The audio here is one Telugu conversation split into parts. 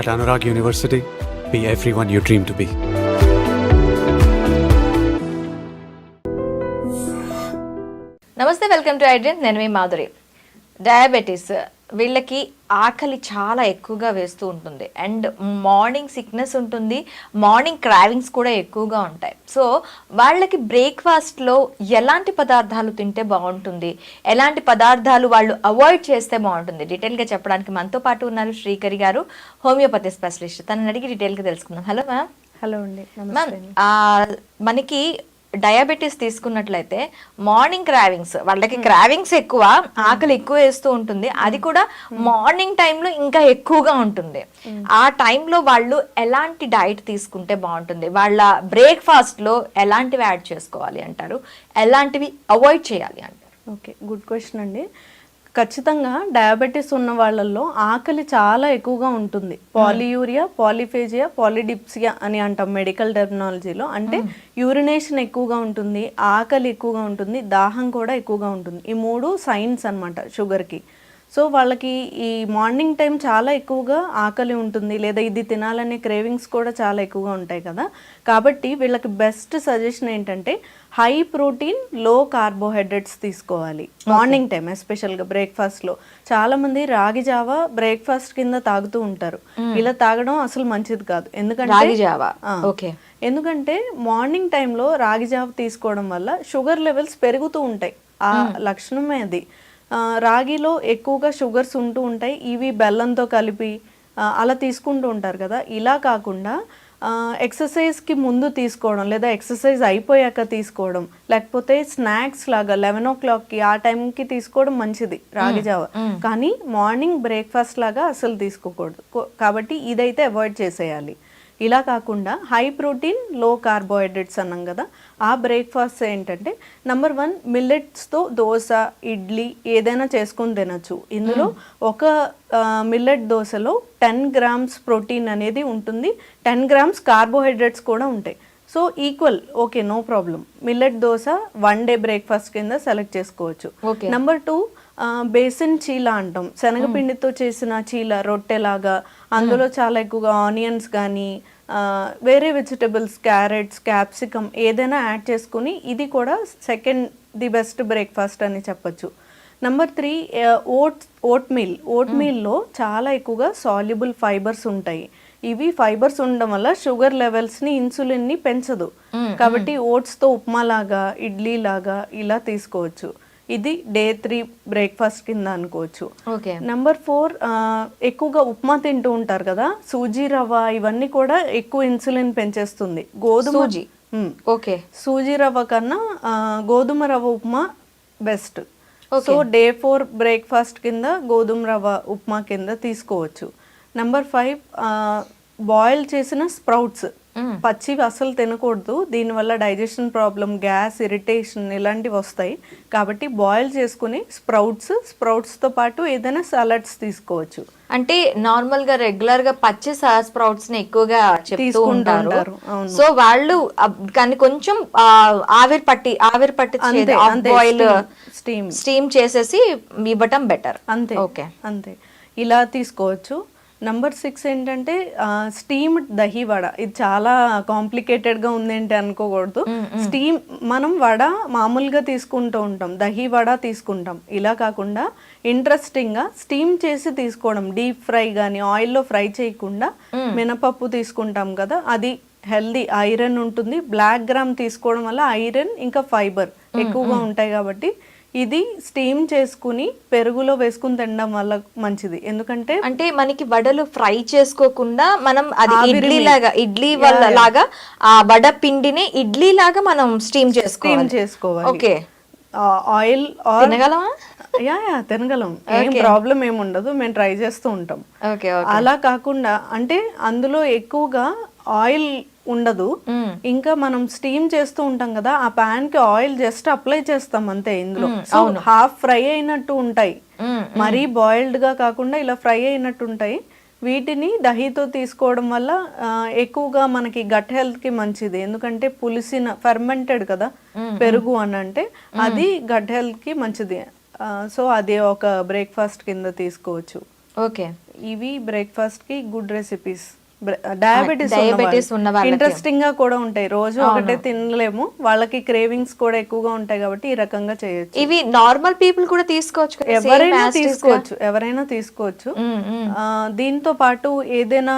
At Anurag University, be everyone you dream to be. నమస్తే, వెల్కమ్ టు ఐడ్రీమ్. నేను మీ మాధురి. డయాబెటీస్ వీళ్ళకి ఆకలి చాలా ఎక్కువగా వేస్తూ ఉంటుంది అండ్ మార్నింగ్ సిక్నెస్ ఉంటుంది, మార్నింగ్ క్రావింగ్స్ కూడా ఎక్కువగా ఉంటాయి. సో వాళ్ళకి బ్రేక్ఫాస్ట్లో ఎలాంటి పదార్థాలు తింటే బాగుంటుంది, ఎలాంటి పదార్థాలు వాళ్ళు అవాయిడ్ చేస్తే బాగుంటుంది, డీటెయిల్గా చెప్పడానికి మనతో పాటు ఉన్నారు శ్రీకరి గారు, హోమియోపతి స్పెషలిస్ట్. తనని అడిగి డీటెయిల్గా తెలుసుకుందాం. Hello ma'am. హలో అండి. మ్యామ్, మనకి డయాబెటీస్ తీసుకున్నట్లయితే మార్నింగ్ క్రావింగ్స్, వాళ్ళకి క్రావింగ్స్ ఎక్కువ, ఆకలి ఎక్కువ వేస్తూ ఉంటుంది, అది కూడా మార్నింగ్ టైంలో ఇంకా ఎక్కువగా ఉంటుంది. ఆ టైంలో వాళ్ళు ఎలాంటి డైట్ తీసుకుంటే బాగుంటుంది, వాళ్ళ బ్రేక్ఫాస్ట్ లో ఎలాంటివి యాడ్ చేసుకోవాలి అంటారు, ఎలాంటివి అవాయిడ్ చేయాలి అంటారు? ఓకే, గుడ్ క్వశ్చన్ అండి. ఖచ్చితంగా డయాబెటీస్ ఉన్న వాళ్ళల్లో ఆకలి చాలా ఎక్కువగా ఉంటుంది. పాలియూరియా, పాలిఫేజియా, పాలిడిప్సియా అని అంటాం మెడికల్ టెర్మినాలజీలో. అంటే యూరినేషన్ ఎక్కువగా ఉంటుంది, ఆకలి ఎక్కువగా ఉంటుంది, దాహం కూడా ఎక్కువగా ఉంటుంది. ఈ మూడు సైన్స్ అన్నమాట షుగర్కి. సో వాళ్ళకి ఈ మార్నింగ్ టైం చాలా ఎక్కువగా ఆకలి ఉంటుంది, లేదా ఇది తినాలనే క్రేవింగ్స్ కూడా చాలా ఎక్కువగా ఉంటాయి కదా. కాబట్టి వీళ్ళకి బెస్ట్ సజెషన్ ఏంటంటే హై ప్రోటీన్, లో కార్బోహైడ్రేట్స్ తీసుకోవాలి మార్నింగ్ టైం, ఎస్పెషల్గా బ్రేక్ఫాస్ట్లో. చాలామంది రాగి జావా బ్రేక్ఫాస్ట్ కింద తాగుతూ ఉంటారు. ఇలా తాగడం అసలు మంచిది కాదు. ఎందుకంటే మార్నింగ్ టైంలో రాగి జావ తీసుకోవడం వల్ల షుగర్ లెవెల్స్ పెరుగుతూ ఉంటాయి. ఆ లక్షణమే అది. రాగిలో ఎక్కువగా షుగర్స్ ఉంటూ ఉంటాయి. ఇవి బెల్లంతో కలిపి అలా తీసుకుంటూ ఉంటారు కదా. ఇలా కాకుండా ఎక్సర్సైజ్కి ముందు తీసుకోవడం, లేదా ఎక్సర్సైజ్ అయిపోయాక తీసుకోవడం, లేకపోతే స్నాక్స్ లాగా 11 o'clockకి ఆ టైంకి తీసుకోవడం మంచిది రాగి జావ. కానీ మార్నింగ్ బ్రేక్ఫాస్ట్ లాగా అసలు తీసుకోకూడదు. కాబట్టి ఇదైతే అవాయిడ్ చేసేయాలి. ఇలా కాకుండా హై ప్రోటీన్, లో కార్బోహైడ్రేట్స్ అన్నాం కదా, ఆ బ్రేక్ఫాస్ట్ ఏంటంటే నెంబర్ 1 మిల్లెట్స్తో దోశ, ఇడ్లీ ఏదైనా చేసుకొని తినచ్చు. ఇందులో ఒక మిల్లెట్ దోశలో 10 grams ప్రోటీన్ అనేది ఉంటుంది, 10 grams కార్బోహైడ్రేట్స్ కూడా ఉంటాయి. So equal, okay, no problem. Millet dosa 1 day breakfast కింద సెలెక్ట్ చేసుకోవచ్చు. నెంబర్ 2 బేసిన్ చీల అంటాం, శనగపిండితో చేసిన చీల, రొట్టెలాగా. అందులో చాలా ఎక్కువగా ఆనియన్స్ కానీ వేరే వెజిటబుల్స్, క్యారెట్స్, క్యాప్సికమ్ ఏదైనా యాడ్ చేసుకుని, ఇది కూడా సెకండ్ ది బెస్ట్ బ్రేక్ఫాస్ట్ అని చెప్పచ్చు. నెంబర్ 3 ఓట్ మీల్లో చాలా ఎక్కువగా సాల్యుబుల్ ఫైబర్స్ ఉంటాయి. ఇవి ఫైబర్స్ ఉండడం వల్ల షుగర్ లెవెల్స్ని, ఇన్సులిన్ని పెంచదు. కాబట్టి ఓట్స్తో ఉప్మా లాగా, ఇడ్లీ లాగా ఇలా తీసుకోవచ్చు. ఇది day 3 బ్రేక్ఫాస్ట్ కింద అనుకోవచ్చు. నెంబర్ 4 ఎక్కువగా ఉప్మా తింటూ ఉంటారు కదా, సూజీ రవ్వ ఇవన్నీ కూడా ఎక్కువ ఇన్సులిన్ పెంచేస్తుంది. సూజీ రవ్వ కన్నా గోధుమ రవ్వ upma best. So day 4 breakfast కింద గోధుమ రవ్వ ఉప్మా కింద తీసుకోవచ్చు. నెంబర్ 5 బాయిల్ చేసిన స్ప్రౌట్స్, పచ్చివి అసలు తినకూడదు. దీనివల్ల డైజెషన్ ప్రాబ్లం, గ్యాస్, ఇరిటేషన్ ఇలాంటివి వస్తాయి. కాబట్టి బాయిల్ చేసుకుని స్ప్రౌట్స్తో పాటు ఏదైనా సలాడ్స్ తీసుకోవచ్చు. అంటే నార్మల్ గా రెగ్యులర్ గా పచ్చి స్ప్రౌట్స్ ని ఎక్కువగా చెప్తూ ఉంటారు. సో వాళ్ళు కానీ కొంచెం ఆవిరి పట్టి బాయిల్ స్టీమ్ చేసేసి ఇవ్వటం బెటర్. అంతే ఇలా తీసుకోవచ్చు. నెంబర్ 6 ఏంటంటే స్టీమ్డ్ దహీ వడ. ఇది చాలా కాంప్లికేటెడ్గా ఉందేంటి అనుకోకూడదు. మనం వడ మామూలుగా తీసుకుంటూ ఉంటాం, దహీ వడ తీసుకుంటాం. ఇలా కాకుండా ఇంట్రెస్టింగ్గా స్టీమ్ చేసి తీసుకోవడం, డీప్ ఫ్రై కానీ ఆయిల్లో ఫ్రై చేయకుండా మినపప్పు తీసుకుంటాం కదా, అది హెల్దీ, ఐరన్ ఉంటుంది. బ్లాక్ గ్రామ్ తీసుకోవడం వల్ల ఐరన్ ఇంకా ఫైబర్ ఎక్కువగా ఉంటాయి. కాబట్టి ఇది స్టీమ్ చేసుకుని పెరుగులో వేసుకుని తినడం వల్ల మంచిది. ఎందుకంటే అంటే మనకి వడలు ఫ్రై చేసుకోకుండా మనం అది ఇడ్లీ లాగా ఆ వడ పిండిని ఇడ్లీ లాగా మనం స్టీమ్ చేసుకోవాలి. Okay, oil తినగలమా? తినగలం, ఏం ప్రాబ్లం ఏమి ఉండదు. మేము ట్రై చేస్తూ ఉంటాం. అలా కాకుండా అంటే అందులో ఎక్కువగా ఆయిల్ ఉండదు. ఇంకా మనం స్టీమ్ చేస్తూ ఉంటాం కదా, ఆ పాన్ కి ఆయిల్ జస్ట్ అప్లై చేస్తాం అంతే. ఇందులో హాఫ్ ఫ్రై అయినట్టు ఉంటాయి, మరీ బాయిల్డ్ గా కాకుండా ఇలా ఫ్రై అయినట్టు ఉంటాయి. వీటిని దహీతో తీసుకోవడం వల్ల ఎక్కువగా మనకి గట్ హెల్త్ కి మంచిది. ఎందుకంటే పులిసిన ఫెర్మెంటెడ్ కదా పెరుగు అని, అంటే అది గట్ హెల్త్ కి మంచిది. సో అది ఒక బ్రేక్ఫాస్ట్ కింద తీసుకోవచ్చు. ఓకే, ఇవి బ్రేక్ఫాస్ట్ కి గుడ్ రెసిపీస్. డయాబెటీస్ diabetes ఉన్న వాళ్ళకి. ఇంట్రెస్టింగ్ గా కూడా ఉంటాయి, రోజు ఒకటే తినలేము, వాళ్ళకి క్రేవింగ్స్ కూడా ఎక్కువగా ఉంటాయి కాబట్టి ఈ రకంగా చేయొచ్చు. ఇవి నార్మల్ పీపుల్ కూడా తీసుకోవచ్చు కదా, same ఎవరైనా as it is గా. తీసుకోవచ్చు, ఎవరైనా తీసుకోవచ్చు. దీంతో పాటు ఏదైనా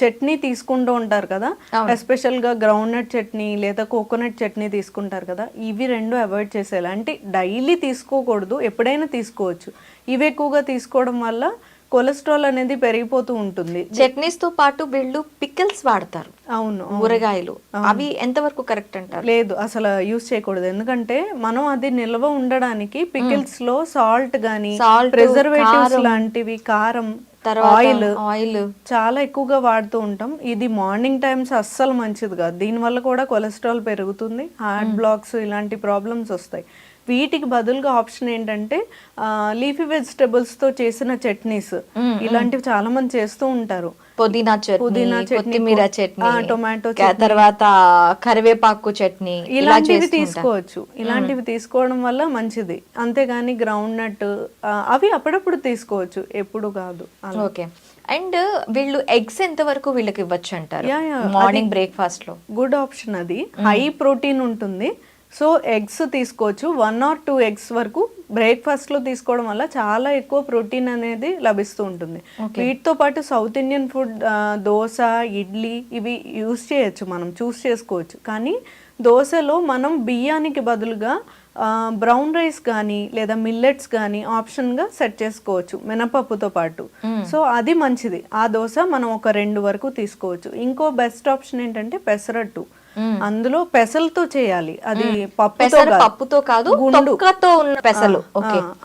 చట్నీ తీసుకుంటూ ఉంటారు కదా, ఎస్పెషల్ గా గ్రౌండ్ నట్ చట్నీ లేదా కోకోనట్ చట్నీ తీసుకుంటారు కదా, ఇవి రెండు అవాయిడ్ చేసేయాలి. అంటే డైలీ తీసుకోకూడదు, ఎప్పుడైనా తీసుకోవచ్చు. ఇవి ఎక్కువగా తీసుకోవడం వల్ల కొలెస్ట్రాల్ అనేది పెరిగిపోతూ ఉంటుంది. చట్నీస్ తో పాటు వీళ్ళు పికిల్స్ వాడతారు, అవును, ఊరగాయలు, అవి ఎంతవరకు కరెక్ట్ అంటారు? లేదు, అసలు యూజ్ చేయకూడదు. ఎందుకంటే మనం అది నిల్వ ఉండడానికి పికిల్స్ లో సాల్ట్ గానీ, Salt, ప్రిజర్వేటివ్స్ కారం, లాంటివి, కారం, తర్వాత ఆయిల్ చాలా ఎక్కువగా వాడుతూ ఉంటాం. ఇది మార్నింగ్ టైమ్స్ అస్సలు మంచిది కాదు. దీనివల్ల కూడా కొలెస్ట్రాల్ పెరుగుతుంది, హార్ట్ బ్లాక్స్ ఇలాంటి ప్రాబ్లమ్స్ వస్తాయి. వీటికి బదులుగా ఆప్షన్ ఏంటంటే లీఫీ వెజిటబుల్స్ తో చేసిన చట్నీస్, ఇలాంటివి చాలా మంది చేస్తూ ఉంటారు. పుదీనా చట్నీ, కొత్తిమీర చట్నీ, టొమాటో తర్వాత కరివేపాకు చట్నీ, ఇలాంటివి తీసుకోవచ్చు. ఇలాంటివి తీసుకోవడం వల్ల మంచిది. అంతేగాని గ్రౌండ్ నట్ అవి అప్పుడప్పుడు తీసుకోవచ్చు, ఎప్పుడు కాదు. ఓకే. అండ్ వీళ్ళు ఎగ్స్ ఎంత వరకు వీళ్ళకి ఇవ్వచ్చు అంటారు మార్నింగ్ బ్రేక్ఫాస్ట్ లో? గుడ్ ఆప్షన్, అది హై ప్రోటీన్ ఉంటుంది. సో ఎగ్స్ తీసుకోవచ్చు, 1 or 2 eggs వరకు బ్రేక్ఫాస్ట్ లో తీసుకోవడం వల్ల చాలా ఎక్కువ ప్రోటీన్ అనేది లభిస్తూ ఉంటుంది. వీటితో పాటు south Indian food, dosa, idli, ఇవి యూస్ చేయొచ్చు, మనం చూస్ చేసుకోవచ్చు. కానీ దోశలో మనం బియ్యానికి బదులుగా బ్రౌన్ రైస్ కానీ లేదా మిల్లెట్స్ కానీ ఆప్షన్గా సెట్ చేసుకోవచ్చు మినపప్పుతో పాటు. సో అది మంచిది. ఆ దోశ మనం ఒక 2 వరకు తీసుకోవచ్చు. ఇంకో బెస్ట్ ఆప్షన్ ఏంటంటే పెసరట్టు. అందులో పెసలతో చేయాలి, అది పప్పుతో కాదు, తొక్కతో ఉన్న పెసలు.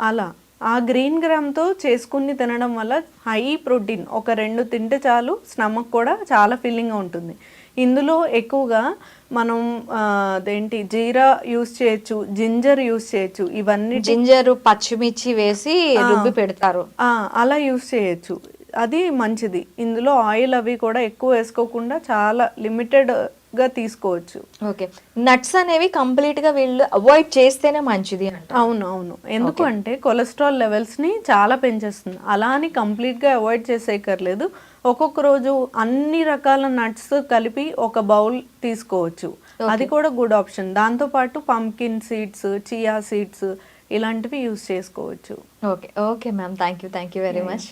అలా ఆ గ్రీన్ గ్రామ్ తో చేసుకుని తినడం వల్ల హై ప్రోటీన్. ఒక 2 తింటే చాలు, స్టమక్ కూడా చాలా ఫిల్లింగ్ గా ఉంటుంది. ఇందులో ఎక్కువగా మనం అదేంటి జీరా యూస్ చేయొచ్చు, జింజర్ యూస్ చేయొచ్చు. ఇవన్నీ జింజర్, పచ్చిమిర్చి వేసి రుబ్బి పెడతారు, అలా యూస్ చేయొచ్చు. అది మంచిది. ఇందులో ఆయిల్ అవి కూడా ఎక్కువ వేసుకోకుండా చాలా లిమిటెడ్ గా తీసుకోవచ్చు. ఓకే. నట్స్ అనేవి కంప్లీట్ గా వీళ్ళు అవాయిడ్ చేస్తేనే మంచిది అంట. అవును. ఎందుకు అంటే కొలెస్ట్రాల్ లెవెల్స్ ని చాలా పెంచేస్తుంది. అలా అని కంప్లీట్ గా అవాయిడ్ చేసేయక్కర్లేదు. ఒక్కొక్క రోజు అన్ని రకాల నట్స్ కలిపి ఒక బౌల్ తీసుకోవచ్చు, అది కూడా గుడ్ ఆప్షన్. దాంతో పాటు పంకిన్ సీడ్స్, చియా సీడ్స్ ఇలాంటివి యూస్ చేసుకోవచ్చు. Okay ma'am, thank you very much.